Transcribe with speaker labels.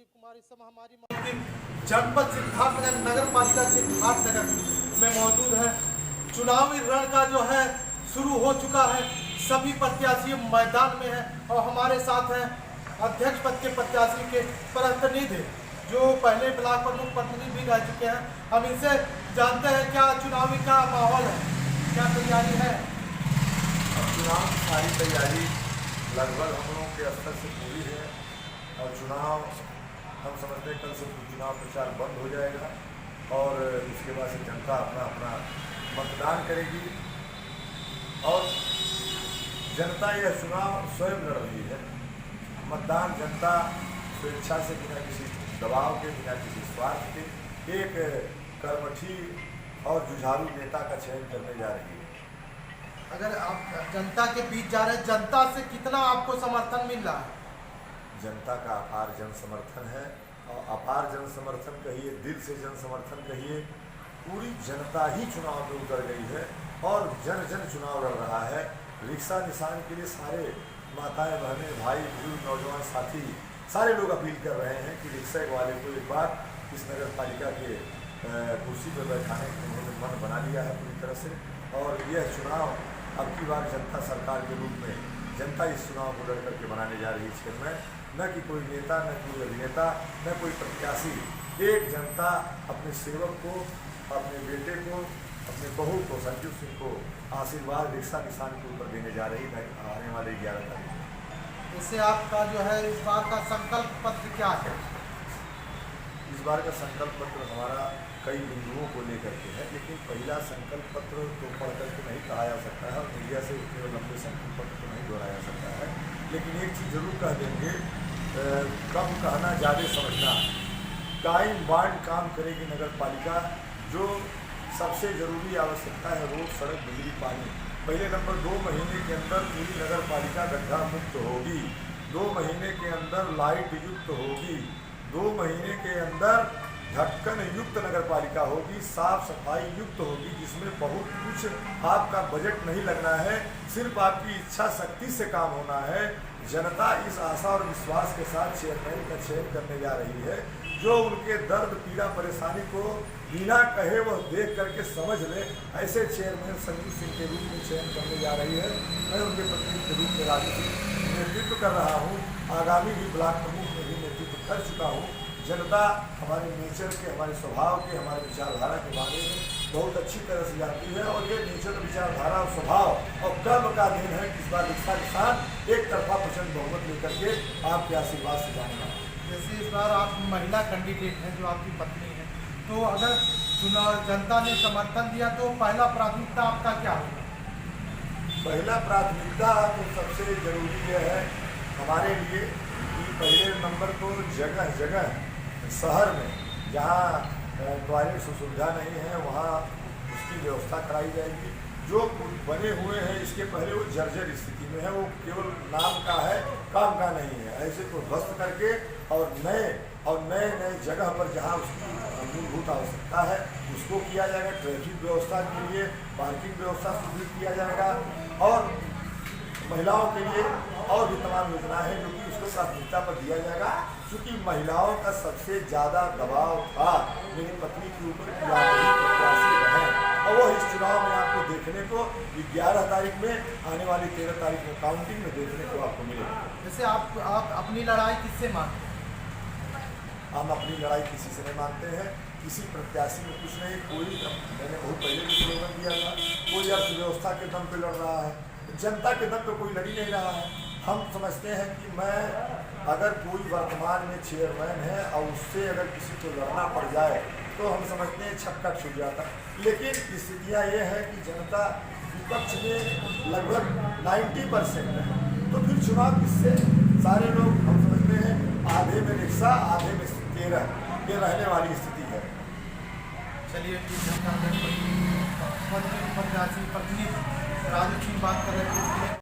Speaker 1: प्रदीप कुमार इस समय हमारी जनपद सिद्धार्थनगर नगर पालिका सिद्धार्थनगर में मौजूद है। चुनावी रण का जो है शुरू हो चुका है। सभी प्रत्याशी मैदान में हैं और हमारे साथ हैं अध्यक्ष पद के प्रत्याशी के प्रतिनिधि जो पहले ब्लॉक प्रमुख प्रतिनिधि भी रह चुके हैं। हम इनसे जानते हैं क्या चुनावी का माहौल है, क्या तैयारी है।
Speaker 2: अब चुनाव की सारी तैयारी लगभग हम लोगों के स्तर से पूरी है और चुनाव हम समझते हैं कल से चुनाव प्रचार बंद हो जाएगा और इसके बाद से जनता अपना अपना मतदान करेगी और जनता यह चुनाव स्वयं लड़ रही है। मतदान जनता स्वेच्छा से बिना किसी दबाव के, बिना किसी स्वार्थ के एक कर्मठी और जुझारू नेता का चयन करने जा रही है।
Speaker 1: अगर आप जनता के बीच जा रहे हैं, जनता से कितना आपको समर्थन मिल रहा है?
Speaker 2: जनता का अपार जन समर्थन है और अपार जन समर्थन कहिए, दिल से जन समर्थन कहिए, पूरी जनता ही चुनाव में उतर गई है और जन जन चुनाव लड़ रहा है। रिक्शा निशान के लिए सारे माताएं, बहनें, भाई, बुजुर्ग, नौजवान साथी सारे लोग अपील कर रहे हैं कि रिक्शा वाले को एक बार इस नगर पालिका के कुर्सी पर बैठाने के उन्होंने मन बना लिया है पूरी तरह से। और यह चुनाव अब की बार जनता सरकार के रूप में जनता इस चुनाव को लड़ करके बनाने जा रही है क्षेत्र में। न कि कोई नेता, न कोई अभिनेता, न कोई प्रत्याशी, एक जनता अपने सेवक को, अपने बेटे को, अपने बहू को, संजू सिंह को आशीर्वाद रिक्शा निशान के ऊपर देने जा रही है आने वाले 11 तारीख को।
Speaker 1: इससे आपका जो है इस बार का संकल्प पत्र क्या है?
Speaker 2: इस बार का संकल्प पत्र हमारा कई बिंदुओं को लेकर के है, लेकिन पहला संकल्प पत्र तो पढ़ करके नहीं कहा जा सकता है और मीडिया से इतने लंबे संकल्प पत्र को नहीं दोहराया जा सकता है। लेकिन एक चीज़ जरूर कह देंगे, कम कहना ज़्यादा समझना। टाइम बांड काम करेगी नगर पालिका। जो सबसे ज़रूरी आवश्यकता है रोड, सड़क, बिजली, पानी। पहले नंबर 2 महीने के अंदर पूरी नगर पालिका गड्ढा मुक्त होगी। 2 महीने के अंदर लाइट युक्त होगी। 2 महीने के अंदर ढक्कन युक्त नगर पालिका होगी, साफ सफाई युक्त होगी, जिसमें बहुत कुछ आपका बजट नहीं लगना है, सिर्फ आपकी इच्छा शक्ति से काम होना है। जनता इस आशा और विश्वास के साथ चेयरमैन का चयन करने जा रही है जो उनके दर्द, पीड़ा, परेशानी को बिना कहे वह देख करके समझ ले। ऐसे चेयरमैन संजू सिंह के रूप में चयन करने जा रही है। मैं उनके प्रतिनिधि के रूप में राजनीतिक नेतृत्व कर रहा हूँ। आगामी भी ब्लॉक प्रमुख में भी नेतृत्व कर चुका हूँ। जनता हमारे नेचर के, हमारे स्वभाव के, हमारे विचारधारा के बारे में बहुत अच्छी तरह से जानती है और ये नेचर, विचारधारा और स्वभाव और कर्म का दिन है कि इस बार रिक्शा किसान एक तरफा प्रचंड बहुमत लेकर के आपके आशीर्वाद से जानेगा।
Speaker 1: जैसे इस बार आप महिला कैंडिडेट हैं जो आपकी पत्नी है, तो अगर चुनाव जनता ने समर्थन दिया तो पहला प्राथमिकता आपका क्या होगा?
Speaker 2: पहला प्राथमिकता तो सबसे जरूरी यह है हमारे लिए कि पहले नंबर तो जगह जगह शहर में जहाँ टॉयलेट से सुविधा नहीं है वहाँ उसकी व्यवस्था कराई जाएगी। जो बने हुए हैं इसके पहले वो जर्जर स्थिति में है, वो केवल नाम का है, काम का नहीं है। ऐसे को ध्वस्त करके और नए जगह पर जहाँ उसकी मूलभूत आवश्यकता है उसको किया जाएगा। ट्रैफिक व्यवस्था के लिए पार्किंग व्यवस्था सुदृढ़ किया जाएगा और महिलाओं के लिए और भी तमाम योजनाएं हैं जो कि उसको प्राथमिकता पर दिया जाएगा। क्योंकि महिलाओं का सबसे ज़्यादा दबाव था मेरी पत्नी के ऊपर कि आप ही प्रत्याशी रहें और वो इस चुनाव में आपको देखने को 11 तारीख में, आने वाली 13 तारीख में काउंटिंग में देखने को आपको मिलेगा।
Speaker 1: जैसे आप अपनी लड़ाई किससे मानते हैं?
Speaker 2: हम अपनी लड़ाई किसी से नहीं मानते हैं, किसी प्रत्याशी में कुछ नहीं। कोई, मैंने बहुत पहले भी स्लोगन दिया था, कोई अर्थव्यवस्था के दम पे लड़ रहा है, जनता के दम पे कोई लड़ ही नहीं रहा है। हम समझते हैं कि अगर कोई वर्तमान में चेयरमैन है और उससे अगर किसी को लड़ना पड़ जाए तो हम समझते हैं छक्का छूट जाता। लेकिन स्थितियाँ ये है कि जनता विपक्ष में लगभग 90% है, तो फिर चुनाव किससे? सारे लोग हम समझते हैं आधे में रिक्शा, आधे में 13 ये रहने वाली स्थिति है।
Speaker 1: चलिए प्रत्याशी प्रतिनिधि राजू सिंह बात कर रहे थे।